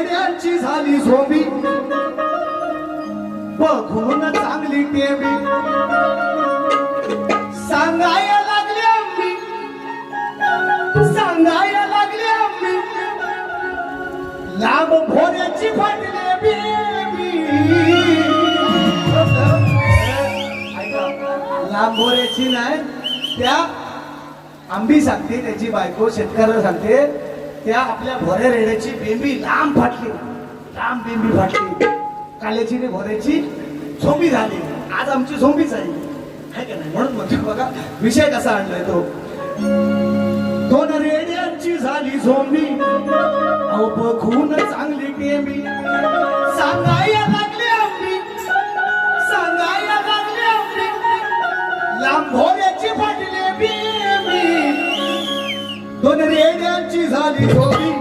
रेड्यांची झाली झोंबी बघून चांगली टेबी सांगायला लागली आम्ही लांब भोऱ्याची फाटले बेबी लांब भोऱ्याची नाही त्या आंबी सांगते त्याची बायको शेतकऱ्याला सांगते त्या आपल्या भोऱ्या रेड्याची बेंबी लांब फाटली लांब बेंबी फाटली काल्याची ने भोऱ्याची झोंबी झाली आज आमची झोंबीच आहे का नाही म्हणून म्हणतो बघा विषय कसा आणलाय तो दोन रेड्यांची झाली झोंबी अहो बघून चांगली टेबी सांगायला लागली आंबी लांब भोऱ्याची फाटली बेबी दोन रेड्यांची झाली झोंबी